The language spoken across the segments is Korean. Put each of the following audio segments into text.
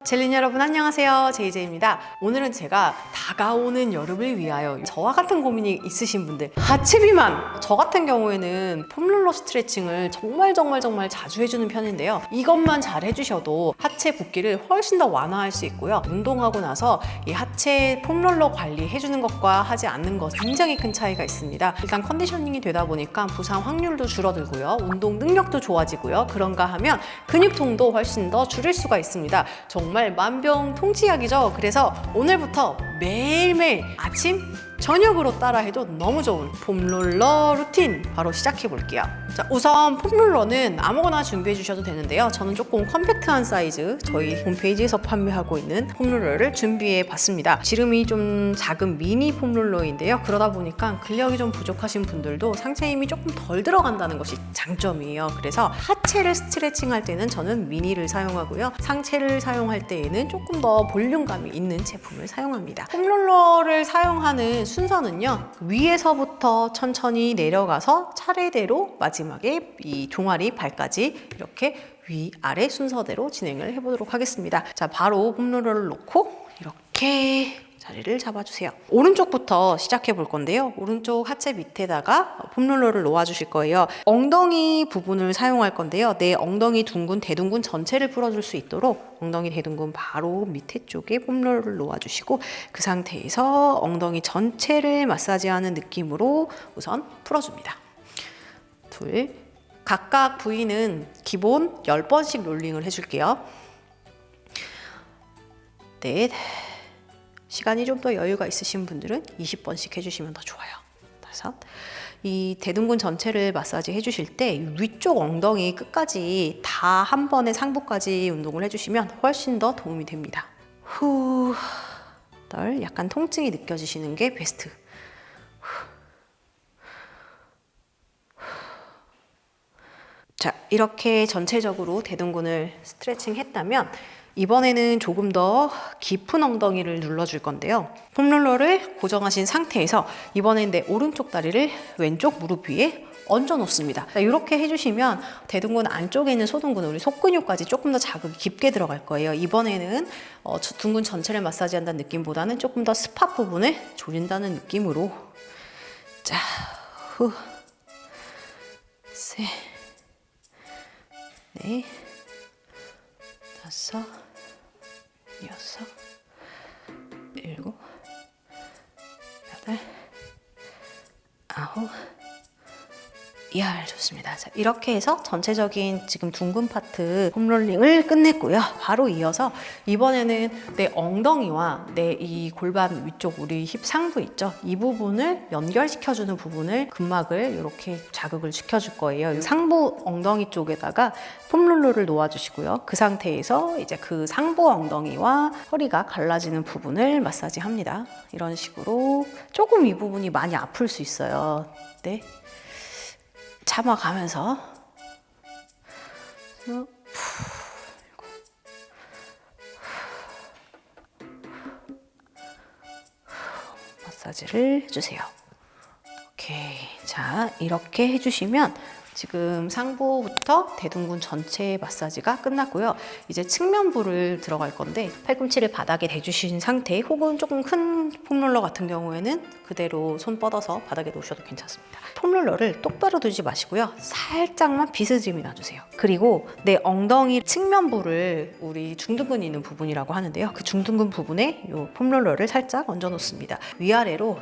젤린 여러분 안녕하세요. 제이제이입니다. 오늘은 제가 다가오는 여름을 위하여 저와 같은 고민이 있으신 분들, 하체 비만! 저 같은 경우에는 폼롤러 스트레칭을 정말 자주 해주는 편인데요. 이것만 잘 해주셔도 하체 붓기를 훨씬 더 완화할 수 있고요. 운동하고 나서 이 하체 폼롤러 관리해주는 것과 하지 않는 것 굉장히 큰 차이가 있습니다. 일단 컨디셔닝이 되다 보니까 부상 확률도 줄어들고요. 운동 능력도 좋아지고요. 그런가 하면 근육통도 훨씬 더 줄일 수가 있습니다. 정말 만병통치약이죠. 그래서 오늘부터 매일매일 아침, 저녁으로 따라해도 너무 좋은 폼롤러 루틴 바로 시작해 볼게요. 자, 우선 폼롤러는 아무거나 준비해 주셔도 되는데요. 저는 조금 컴팩트한 사이즈, 저희 홈페이지에서 판매하고 있는 폼롤러를 준비해 봤습니다. 지름이 좀 작은 미니 폼롤러인데요. 그러다 보니까 근력이 좀 부족하신 분들도 상체 힘이 조금 덜 들어간다는 것이 장점이에요. 그래서 하체를 스트레칭 할 때는 저는 미니를 사용하고요. 상체를 사용할 때에는 조금 더 볼륨감이 있는 제품을 사용합니다. 폼롤러를 사용하는 순서는요, 위에서부터 천천히 내려가서 차례대로 마지막에 이 종아리 발까지 이렇게 위아래 순서대로 진행을 해보도록 하겠습니다. 자, 바로 폼롤러를 놓고 이렇게 자리를 잡아주세요. 오른쪽부터 시작해 볼 건데요. 오른쪽 하체 밑에다가 폼롤러를 놓아 주실 거예요. 엉덩이 부분을 사용할 건데요. 내 엉덩이 둥근, 대둔근 전체를 풀어줄 수 있도록 엉덩이 대둔근 바로 밑에 쪽에 폼롤러를 놓아 주시고 그 상태에서 엉덩이 전체를 마사지하는 느낌으로 우선 풀어줍니다. 둘, 각각 부위는 기본 10번씩 롤링을 해줄게요. 넷, 시간이 좀 더 여유가 있으신 분들은 20번씩 해주시면 더 좋아요. 다섯, 이 대둔근 전체를 마사지 해주실 때 위쪽 엉덩이 끝까지 다 한 번에 상부까지 운동을 해주시면 훨씬 더 도움이 됩니다. 후, 여덟, 약간 통증이 느껴지시는 게 베스트. 자, 이렇게 전체적으로 대둔근을 스트레칭 했다면 이번에는 조금 더 깊은 엉덩이를 눌러줄 건데요. 폼롤러를 고정하신 상태에서 이번엔 내 오른쪽 다리를 왼쪽 무릎 위에 얹어 놓습니다. 자, 이렇게 해주시면 대둔근 안쪽에 있는 소둔근, 우리 속근육까지 조금 더 자극이 깊게 들어갈 거예요. 이번에는 둔근 전체를 마사지한다는 느낌보다는 조금 더 스팟 부분을 조린다는 느낌으로. 자, 후, 셋, 넷, 다섯, 여섯, 일곱, 여덟, 아홉, 열. 좋습니다. 자, 이렇게 해서 전체적인 지금 둥근 파트 폼롤링을 끝냈고요. 바로 이어서 이번에는 내 엉덩이와 내 이 골반 위쪽 우리 힙 상부 있죠? 이 부분을 연결시켜주는 부분을 근막을 이렇게 자극을 시켜줄 거예요. 상부 엉덩이 쪽에다가 폼롤러를 놓아주시고요. 그 상태에서 이제 그 상부 엉덩이와 허리가 갈라지는 부분을 마사지합니다. 이런 식으로 조금 이 부분이 많이 아플 수 있어요. 네. 참아가면서 마사지를 해주세요. 오케이. 자, 이렇게 해주시면 지금 상부부터 대둔근 전체 마사지가 끝났고요. 이제 측면부를 들어갈 건데 팔꿈치를 바닥에 대주신 상태 혹은 조금 큰 폼롤러 같은 경우에는 그대로 손 뻗어서 바닥에 놓으셔도 괜찮습니다. 폼롤러를 똑바로 두지 마시고요. 살짝만 비스듬히 놔주세요. 그리고 내 엉덩이 측면부를 우리 중둔근이 있는 부분이라고 하는데요. 그 중둔근 부분에 이 폼롤러를 살짝 얹어 놓습니다. 위아래로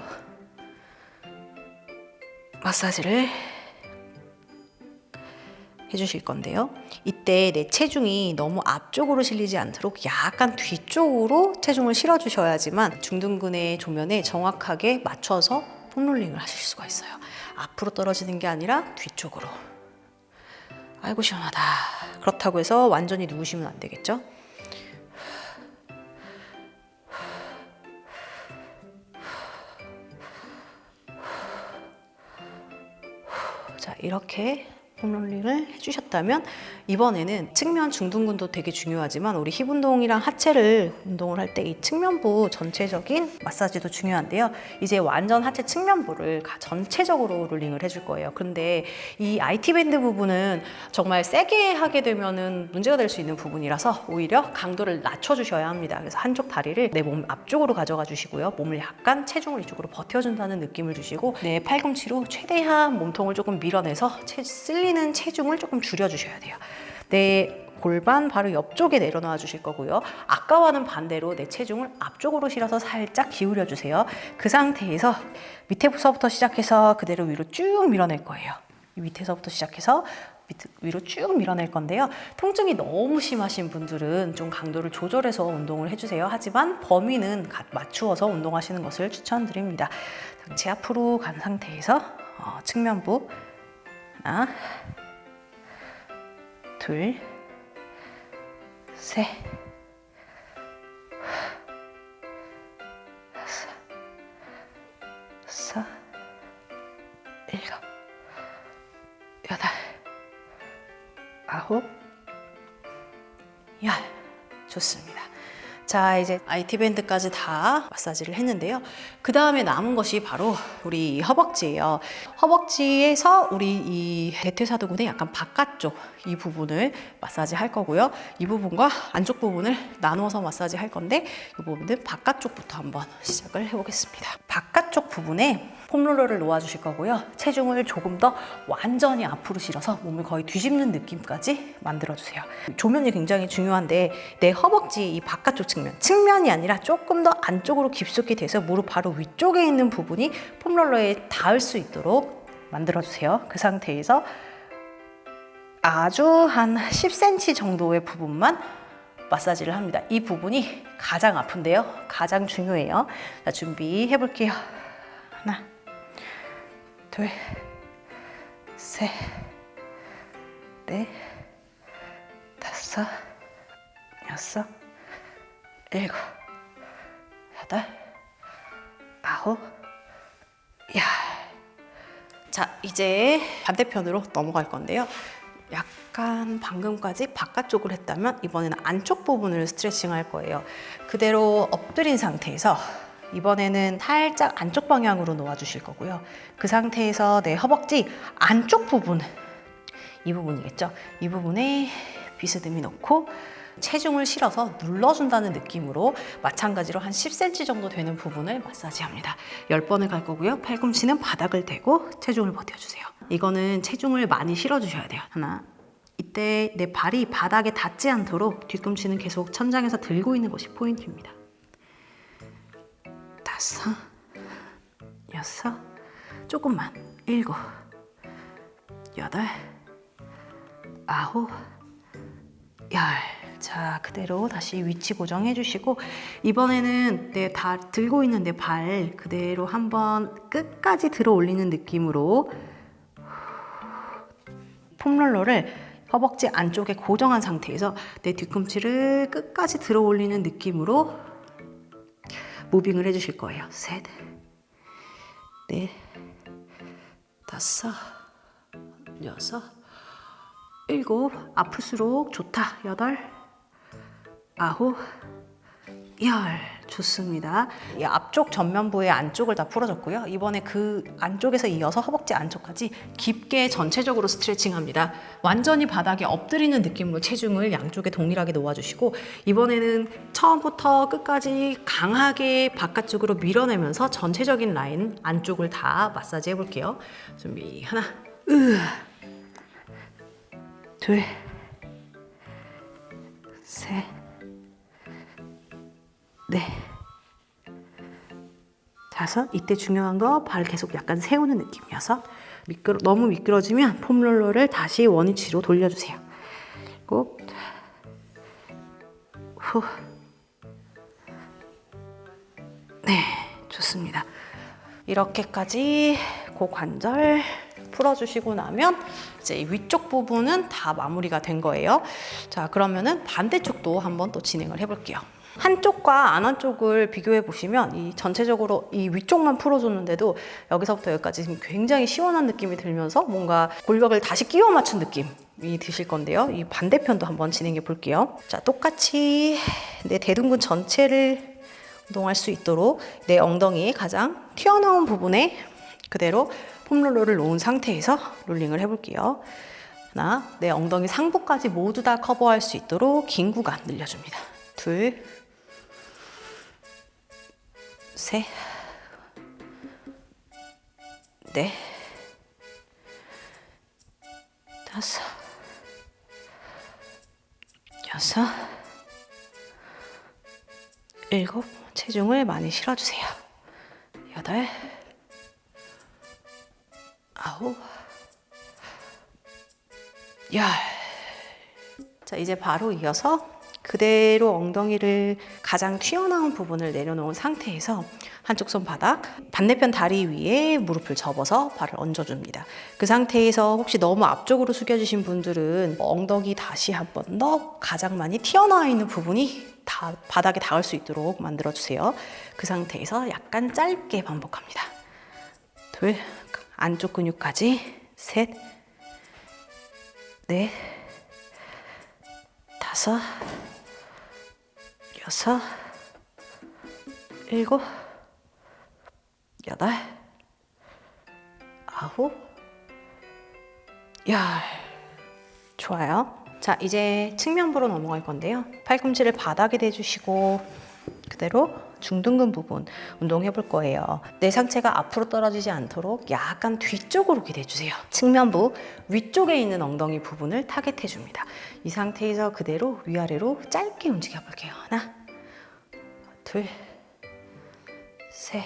마사지를 해주실 건데요. 이때 내 체중이 너무 앞쪽으로 실리지 않도록 약간 뒤쪽으로 체중을 실어주셔야지만 중둔근의 조면에 정확하게 맞춰서 폼롤링을 하실 수가 있어요. 앞으로 떨어지는 게 아니라 뒤쪽으로. 아이고 시원하다. 그렇다고 해서 완전히 누우시면 안 되겠죠? 자, 이렇게 폼롤링을 해주셨다면 이번에는 측면 중둔근도 되게 중요하지만 우리 힙 운동이랑 하체를 운동을 할 때 이 측면부 전체적인 마사지도 중요한데요. 이제 완전 하체 측면부를 전체적으로 롤링을 해줄 거예요. 근데 이 IT 밴드 부분은 정말 세게 하게 되면은 문제가 될 수 있는 부분이라서 오히려 강도를 낮춰주셔야 합니다. 그래서 한쪽 다리를 내 몸 앞쪽으로 가져가 주시고요. 몸을 약간 체중을 이쪽으로 버텨준다는 느낌을 주시고 내 팔꿈치로 최대한 몸통을 조금 밀어내서 쓸리는 체중을 조금 줄여주셔야 돼요. 내 골반 바로 옆쪽에 내려놔 주실 거고요. 아까와는 반대로 내 체중을 앞쪽으로 실어서 살짝 기울여 주세요. 그 상태에서 밑에서부터 시작해서 그대로 위로 쭉 밀어낼 거예요. 밑에서부터 시작해서 위로 쭉 밀어낼 건데요. 통증이 너무 심하신 분들은 좀 강도를 조절해서 운동을 해주세요. 하지만 범위는 맞추어서 운동하시는 것을 추천드립니다. 상체 앞으로 간 상태에서 측면부 하나, 둘, 셋, 다섯, 일곱, 여덟, 아홉, 열. 좋습니다. 자, 이제 IT 밴드까지 다 마사지를 했는데요. 그 다음에 남은 것이 바로 우리 허벅지예요. 허벅지에서 우리 이 대퇴사두근의 약간 바깥쪽 이 부분을 마사지 할 거고요. 이 부분과 안쪽 부분을 나누어서 마사지 할 건데 이 부분은 바깥쪽부터 한번 시작을 해보겠습니다. 바깥쪽 부분에 폼롤러를 놓아주실 거고요. 체중을 조금 더 완전히 앞으로 실어서 몸을 거의 뒤집는 느낌까지 만들어주세요. 조면이 굉장히 중요한데 내 허벅지 이 바깥쪽 측면이 아니라 조금 더 안쪽으로 깊숙이 돼서 무릎 바로 위쪽에 있는 부분이 폼롤러에 닿을 수 있도록 만들어주세요. 그 상태에서 아주 한 10cm 정도의 부분만 마사지를 합니다. 이 부분이 가장 아픈데요. 가장 중요해요. 자, 준비해 볼게요. 하나, 둘, 셋, 넷, 다섯, 여섯, 일곱, 여덟, 아홉, 열. 자, 이제 반대편으로 넘어갈 건데요. 약간 방금까지 바깥쪽을 했다면 이번에는 안쪽 부분을 스트레칭 할 거예요. 그대로 엎드린 상태에서 이번에는 살짝 안쪽 방향으로 놓아주실 거고요. 그 상태에서 내 허벅지 안쪽 부분, 이 부분이겠죠? 이 부분에 비스듬히 놓고 체중을 실어서 눌러준다는 느낌으로 마찬가지로 한 10cm 정도 되는 부분을 마사지합니다. 10번을 갈 거고요. 팔꿈치는 바닥을 대고 체중을 버텨주세요. 이거는 체중을 많이 실어주셔야 돼요. 하나, 이때 내 발이 바닥에 닿지 않도록 뒤꿈치는 계속 천장에서 들고 있는 것이 포인트입니다. 다섯, 여섯, 조금만, 일곱, 여덟, 아홉, 열. 자, 그대로 다시 위치 고정해 주시고 이번에는 들고 있는 내 발 그대로 한번 끝까지 들어 올리는 느낌으로 폼롤러를 허벅지 안쪽에 고정한 상태에서 내 뒤꿈치를 끝까지 들어 올리는 느낌으로 무빙을 해주실 거예요. 셋, 넷, 다섯, 여섯, 일곱, 아플수록 좋다. 여덟, 아홉, 열. 좋습니다. 이 앞쪽 전면부의 안쪽을 다 풀어줬고요. 이번에 그 안쪽에서 이어서 허벅지 안쪽까지 깊게 전체적으로 스트레칭합니다. 완전히 바닥에 엎드리는 느낌으로 체중을 양쪽에 동일하게 놓아주시고 이번에는 처음부터 끝까지 강하게 바깥쪽으로 밀어내면서 전체적인 라인 안쪽을 다 마사지 해볼게요. 준비 하나, 둘, 셋, 넷, 다섯. 이때 중요한 거 발 계속 약간 세우는 느낌. 여섯. 너무 미끄러지면 폼롤러를 다시 원위치로 돌려주세요. 일곱, 후. 네, 좋습니다. 이렇게까지 고관절 풀어주시고 나면 이제 이 위쪽 부분은 다 마무리가 된 거예요. 자, 그러면은 반대쪽도 한번 또 진행을 해볼게요. 한쪽과 안 한쪽을 비교해 보시면 이 전체적으로 이 위쪽만 풀어줬는데도 여기서부터 여기까지 지금 굉장히 시원한 느낌이 들면서 뭔가 골격을 다시 끼워 맞춘 느낌이 드실 건데요. 이 반대편도 한번 진행해 볼게요. 자, 똑같이 내 대둔근 전체를 운동할 수 있도록 내 엉덩이 가장 튀어나온 부분에 그대로 폼롤러를 놓은 상태에서 롤링을 해볼게요. 하나, 내 엉덩이 상부까지 모두 다 커버할 수 있도록 긴 구간 늘려줍니다. 둘, 셋, 넷, 다섯, 여섯, 일곱, 체중을 많이 실어주세요. 여덟, 아홉, 열. 자, 이제 바로 이어서 그대로 엉덩이를 가장 튀어나온 부분을 내려놓은 상태에서 한쪽 손바닥 반대편 다리 위에 무릎을 접어서 발을 얹어줍니다. 그 상태에서 혹시 너무 앞쪽으로 숙여주신 분들은 엉덩이 다시 한 번 더 가장 많이 튀어나와 있는 부분이 다 바닥에 닿을 수 있도록 만들어주세요. 그 상태에서 약간 짧게 반복합니다. 둘, 안쪽 근육까지 셋, 넷, 다섯, 여섯, 일곱, 여덟, 아홉, 열. 좋아요. 자, 이제 측면부로 넘어갈 건데요. 팔꿈치를 바닥에 대주시고 그대로 중둔근 부분 운동해 볼 거예요. 내 상체가 앞으로 떨어지지 않도록 약간 뒤쪽으로 기대주세요. 측면부 위쪽에 있는 엉덩이 부분을 타겟해 줍니다. 이 상태에서 그대로 위아래로 짧게 움직여 볼게요. 하나, 둘, 셋,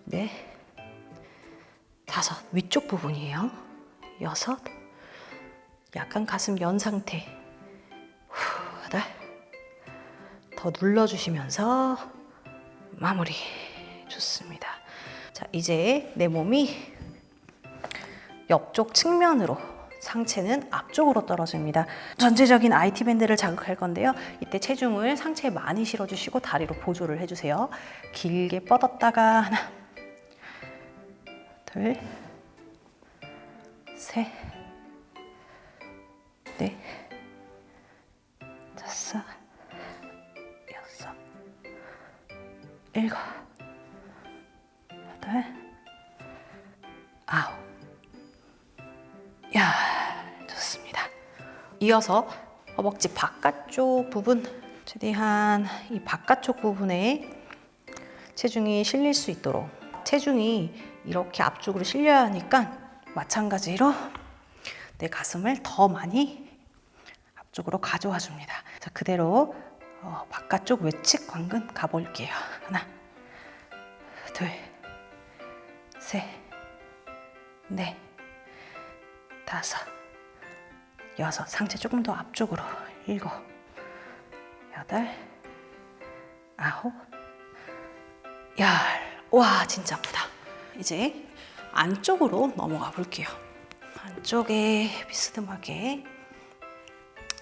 넷, 다섯. 위쪽 부분이에요. 여섯, 약간 가슴 연 상태. 여덟, 더 눌러주시면서 마무리. 좋습니다. 자, 이제 내 몸이 옆쪽 측면으로, 상체는 앞쪽으로 떨어집니다. 전체적인 IT 밴드를 자극할 건데요. 이때 체중을 상체에 많이 실어주시고 다리로 보조를 해주세요. 길게 뻗었다가 하나, 둘, 셋, 넷, 다섯, 여섯, 일곱, 여덟, 아홉. 야, 좋습니다. 이어서 허벅지 바깥쪽 부분, 최대한 이 바깥쪽 부분에 체중이 실릴 수 있도록, 체중이 이렇게 앞쪽으로 실려야 하니까 마찬가지로 내 가슴을 더 많이 앞쪽으로 가져와 줍니다. 자, 그대로 바깥쪽 외측 광근 가볼게요. 하나, 둘, 셋, 넷, 다섯, 여섯. 상체 조금 더 앞쪽으로. 일곱, 여덟, 아홉, 열. 와, 진짜 아프다. 이제 안쪽으로 넘어가 볼게요. 안쪽에 비스듬하게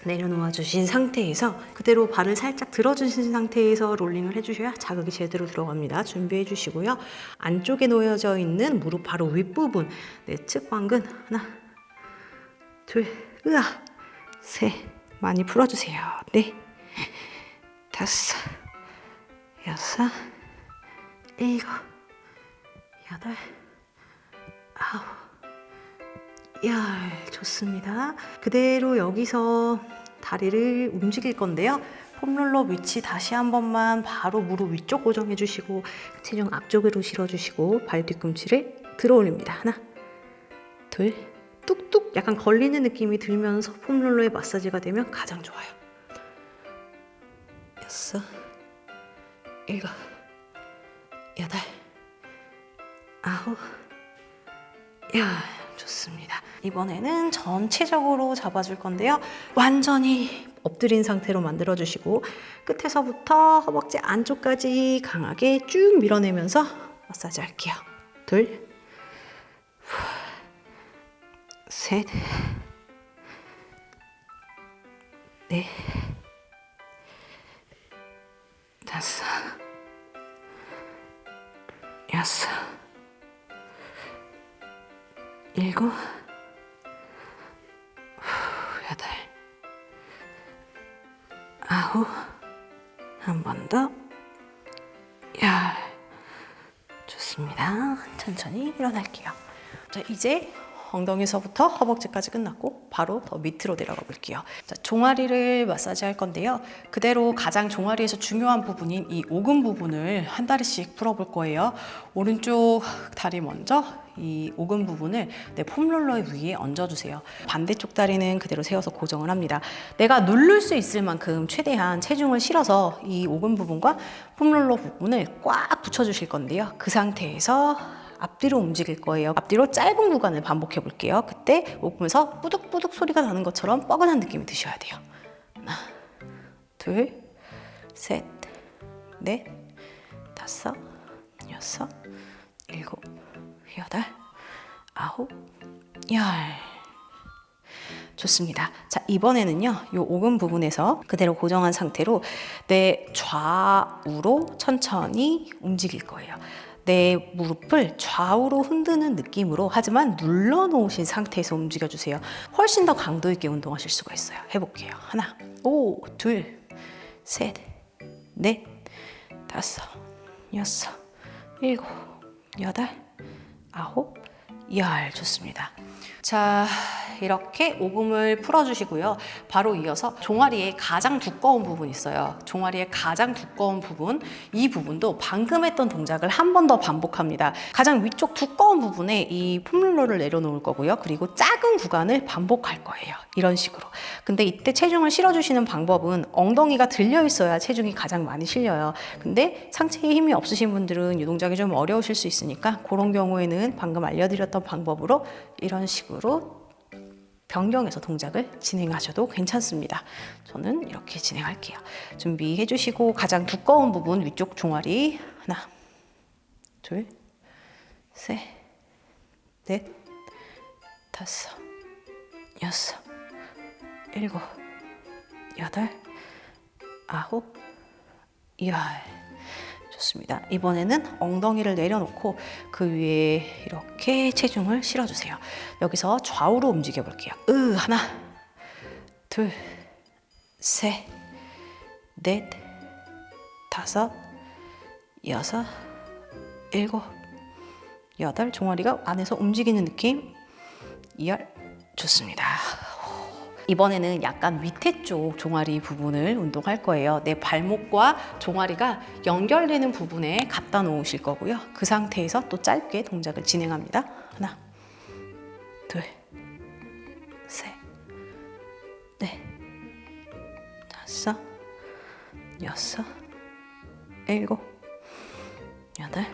내려놓아 주신 상태에서 그대로 발을 살짝 들어주신 상태에서 롤링을 해주셔야 자극이 제대로 들어갑니다. 준비해 주시고요. 안쪽에 놓여져 있는 무릎 바로 윗부분, 내측 광근 하나, 둘, 으아, 셋, 많이 풀어주세요. 넷, 다섯, 여섯, 일곱, 여덟, 아홉, 열. 좋습니다. 그대로 여기서 다리를 움직일 건데요. 폼롤러 위치 다시 한 번만 바로 무릎 위쪽 고정해 주시고 체중 앞쪽으로 실어주시고 발 뒤꿈치를 들어 올립니다. 하나, 둘, 뚝뚝 약간 걸리는 느낌이 들면서 폼롤러의 마사지가 되면 가장 좋아요. 여섯, 일곱, 여덟, 아홉, 열. 좋습니다. 이번에는 전체적으로 잡아줄 건데요. 완전히 엎드린 상태로 만들어주시고 끝에서부터 허벅지 안쪽까지 강하게 쭉 밀어내면서 마사지 할게요. 둘, 셋, 넷, 다섯, 여섯, 일곱, 여덟, 아홉, 한 번 더, 열. 좋습니다. 천천히 일어날게요. 자, 이제 엉덩이서부터 허벅지까지 끝났고 바로 더 밑으로 내려가 볼게요. 자, 종아리를 마사지 할 건데요. 그대로 가장 종아리에서 중요한 부분인 이 오금 부분을 한 다리씩 풀어볼 거예요. 오른쪽 다리 먼저 이 오금 부분을 내 폼롤러 위에 얹어주세요. 반대쪽 다리는 그대로 세워서 고정을 합니다. 내가 누를 수 있을 만큼 최대한 체중을 실어서 이 오금 부분과 폼롤러 부분을 꽉 붙여주실 건데요. 그 상태에서 앞뒤로 움직일 거예요. 앞뒤로 짧은 구간을 반복해 볼게요. 그때 오금에서 뿌득뿌득 소리가 나는 것처럼 뻐근한 느낌이 드셔야 돼요. 하나, 둘, 셋, 넷, 다섯, 여섯, 일곱, 여덟, 아홉, 열. 좋습니다. 자, 이번에는요, 이 오금 부분에서 그대로 고정한 상태로 내 좌우로 천천히 움직일 거예요. 내 무릎을 좌우로 흔드는 느낌으로, 하지만 눌러 놓으신 상태에서 움직여 주세요. 훨씬 더 강도 있게 운동하실 수가 있어요. 해볼게요. 하나, 오, 둘, 셋, 넷, 다섯, 여섯, 일곱, 여덟, 아홉, 열. 좋습니다. 자, 이렇게 오금을 풀어주시고요. 바로 이어서 종아리에 가장 두꺼운 부분이 있어요. 종아리의 가장 두꺼운 부분, 이 부분도 방금 했던 동작을 한 번 더 반복합니다. 가장 위쪽 두꺼운 부분에 이 폼롤러를 내려놓을 거고요. 그리고 작은 구간을 반복할 거예요. 이런 식으로. 근데 이때 체중을 실어주시는 방법은 엉덩이가 들려 있어야 체중이 가장 많이 실려요. 근데 상체에 힘이 없으신 분들은 이 동작이 좀 어려우실 수 있으니까 그런 경우에는 방금 알려드렸던 방법으로 이런 식으로 변경해서 동작을 진행하셔도 괜찮습니다. 저는 이렇게 진행할게요. 준비해 주시고 가장 두꺼운 부분 위쪽 종아리 하나, 둘, 셋, 넷, 다섯, 여섯, 일곱, 여덟, 아홉, 열. 좋습니다. 이번에는 엉덩이를 내려놓고 그 위에 이렇게 체중을 실어주세요. 여기서 좌우로 움직여 볼게요. 하나, 둘, 셋, 넷, 다섯, 여섯, 일곱, 여덟. 종아리가 안에서 움직이는 느낌. 열. 좋습니다. 이번에는 약간 밑에 쪽 종아리 부분을 운동할 거예요. 내 발목과 종아리가 연결되는 부분에 갖다 놓으실 거고요. 그 상태에서 또 짧게 동작을 진행합니다. 하나, 둘, 셋, 넷, 다섯, 여섯, 일곱, 여덟,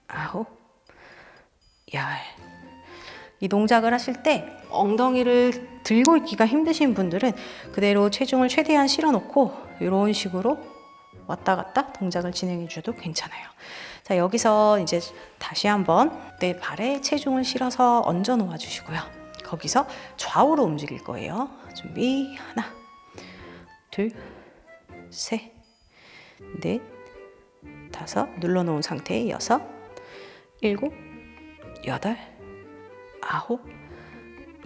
아홉, 열. 이 동작을 하실 때 엉덩이를 들고 있기가 힘드신 분들은 그대로 체중을 최대한 실어놓고 이런 식으로 왔다 갔다 동작을 진행해 주셔도 괜찮아요. 자, 여기서 이제 다시 한번 내 발에 체중을 실어서 얹어 놓아 주시고요. 거기서 좌우로 움직일 거예요. 준비. 하나, 둘, 셋, 넷, 다섯. 눌러놓은 상태에 여섯, 일곱, 여덟, 아홉,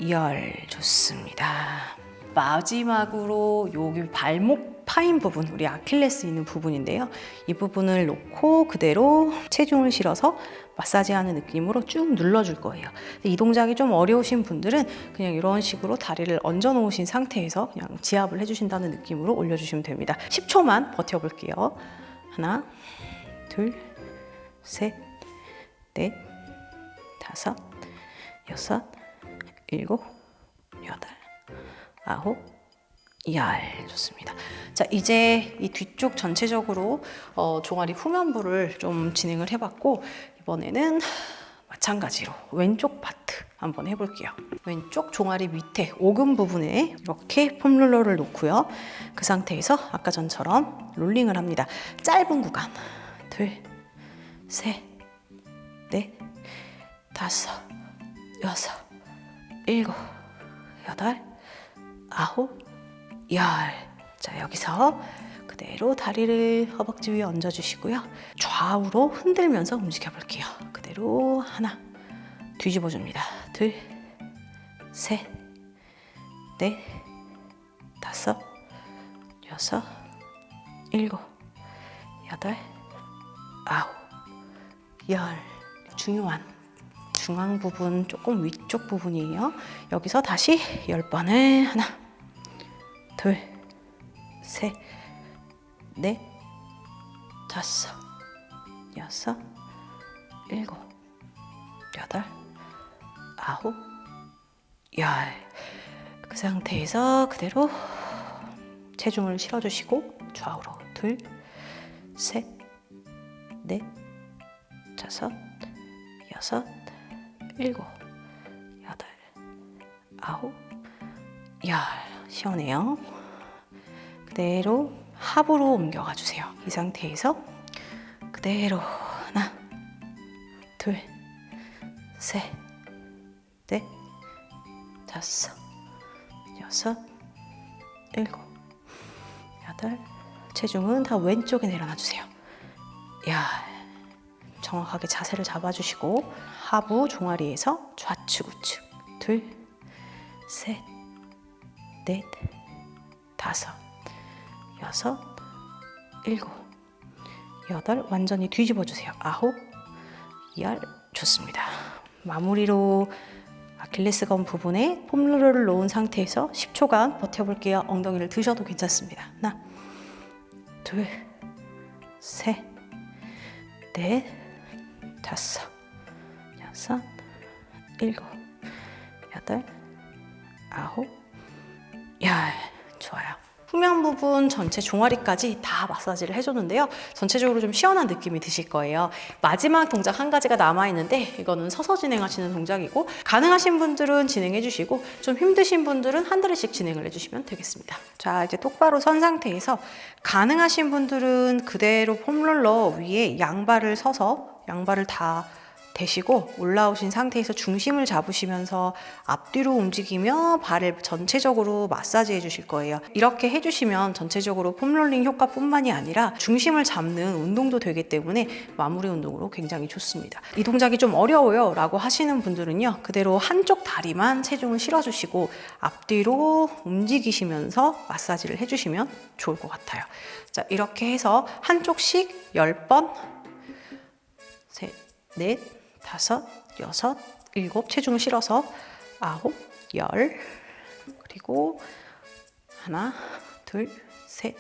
열. 좋습니다. 마지막으로 여기 발목 파인 부분, 우리 아킬레스 있는 부분인데요. 이 부분을 놓고 그대로 체중을 실어서 마사지하는 느낌으로 쭉 눌러줄 거예요. 이 동작이 좀 어려우신 분들은 그냥 이런 식으로 다리를 얹어 놓으신 상태에서 그냥 지압을 해주신다는 느낌으로 올려주시면 됩니다. 10초만 버텨볼게요. 하나, 둘, 셋, 넷, 다섯, 여섯, 일곱, 여덟, 아홉, 열. 좋습니다. 자, 이제 이 뒤쪽 전체적으로 종아리 후면부를 좀 진행을 해봤고, 이번에는 마찬가지로 왼쪽 파트 한번 해볼게요. 왼쪽 종아리 밑에 오금 부분에 이렇게 폼롤러를 놓고요. 그 상태에서 아까 전처럼 롤링을 합니다. 짧은 구간. 둘, 셋, 넷, 다섯, 여섯, 일곱, 여덟, 아홉, 열. 자, 여기서 그대로 다리를 허벅지 위에 얹어주시고요. 좌우로 흔들면서 움직여 볼게요. 그대로 하나, 뒤집어 줍니다. 둘, 셋, 넷, 다섯, 여섯, 일곱, 여덟, 아홉, 열. 중요한 중앙 부분, 조금 위쪽 부분이에요. 여기서 다시 10번을 하나, 둘, 셋, 넷, 다섯, 여섯, 일곱, 여덟, 아홉, 열. 그 상태에서 그대로 체중을 실어주시고 좌우로 둘, 셋, 넷, 다섯, 여섯, 일곱, 여덟, 아홉, 열. 시원해요. 그대로 하부로 옮겨가 주세요. 이 상태에서 그대로 하나, 둘, 셋, 넷, 다섯, 여섯, 일곱, 여덟. 체중은 다 왼쪽에 내려놔 주세요. 야, 정확하게 자세를 잡아주시고 하부 종아리에서 좌측 우측 둘, 셋, 넷, 다섯, 여섯, 일곱, 여덟. 완전히 뒤집어 주세요. 아홉, 열. 좋습니다. 마무리로 아킬레스건 부분에 폼롤러를 놓은 상태에서 10초간 버텨볼게요. 엉덩이를 드셔도 괜찮습니다. 하나, 둘, 셋, 넷, 다섯, 여섯, 일곱, 여덟, 아홉, 열. 좋아요. 후면 부분 전체 종아리까지 다 마사지를 해줬는데요. 전체적으로 좀 시원한 느낌이 드실 거예요. 마지막 동작 한 가지가 남아있는데 이거는 서서 진행하시는 동작이고, 가능하신 분들은 진행해 주시고 좀 힘드신 분들은 한 다리씩 진행을 해주시면 되겠습니다. 자, 이제 똑바로 선 상태에서 가능하신 분들은 그대로 폼롤러 위에 양발을 서서 양발을 다 대시고 올라오신 상태에서 중심을 잡으시면서 앞뒤로 움직이며 발을 전체적으로 마사지 해주실 거예요. 이렇게 해주시면 전체적으로 폼롤링 효과뿐만이 아니라 중심을 잡는 운동도 되기 때문에 마무리 운동으로 굉장히 좋습니다. 이 동작이 좀 어려워요 라고 하시는 분들은요, 그대로 한쪽 다리만 체중을 실어주시고 앞뒤로 움직이시면서 마사지를 해주시면 좋을 것 같아요. 자, 이렇게 해서 한쪽씩 10번, 셋, 넷, 다섯, 여섯, 일곱. 체중을 실어서 아홉, 열. 그리고 하나, 둘, 셋,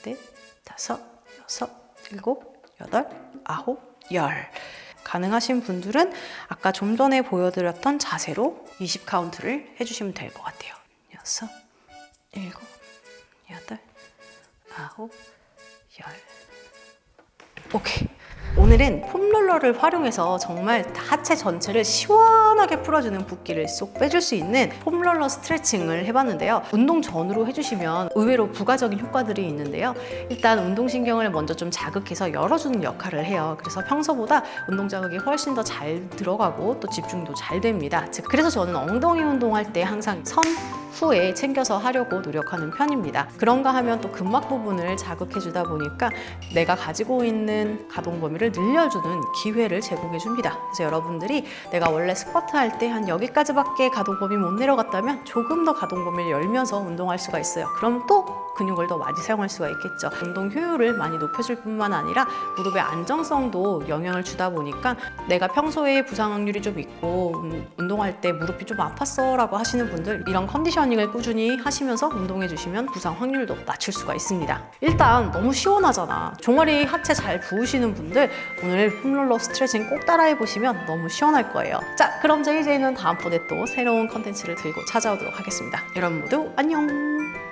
넷, 다섯, 여섯, 일곱, 여덟, 아홉, 열. 가능하신 분들은 아까 좀 전에 보여드렸던 자세로 20카운트를 해주시면 될 것 같아요. 여섯, 일곱, 여덟, 아홉, 열. 오케이. 오늘은 폼롤러를 활용해서 정말 하체 전체를 시원하게 풀어주는 붓기를 쏙 빼줄 수 있는 폼롤러 스트레칭을 해봤는데요. 운동 전후로 해주시면 의외로 부가적인 효과들이 있는데요. 일단 운동신경을 먼저 좀 자극해서 열어주는 역할을 해요. 그래서 평소보다 운동 자극이 훨씬 더 잘 들어가고 또 집중도 잘 됩니다. 그래서 저는 엉덩이 운동할 때 항상 선 후에 챙겨서 하려고 노력하는 편입니다. 그런가 하면 또 근막 부분을 자극해주다 보니까 내가 가지고 있는 가동 범위를 늘려주는 기회를 제공해 줍니다. 그래서 여러분들이 내가 원래 스쿼트 할 때 한 여기까지밖에 가동 범위 못 내려갔다면 조금 더 가동 범위를 열면서 운동할 수가 있어요. 그럼 또 근육을 더 많이 사용할 수가 있겠죠. 운동 효율을 많이 높여줄 뿐만 아니라 무릎의 안정성도 영향을 주다 보니까 내가 평소에 부상 확률이 좀 있고 운동할 때 무릎이 좀 아팠어 라고 하시는 분들, 이런 컨디셔닝을 꾸준히 하시면서 운동해 주시면 부상 확률도 낮출 수가 있습니다. 일단 너무 시원하잖아. 종아리 하체 잘 부으시는 분들 오늘 폼롤러 스트레칭 꼭 따라해 보시면 너무 시원할 거예요. 자, 그럼 JJ는 다음번에 또 새로운 컨텐츠를 들고 찾아오도록 하겠습니다. 여러분 모두 안녕.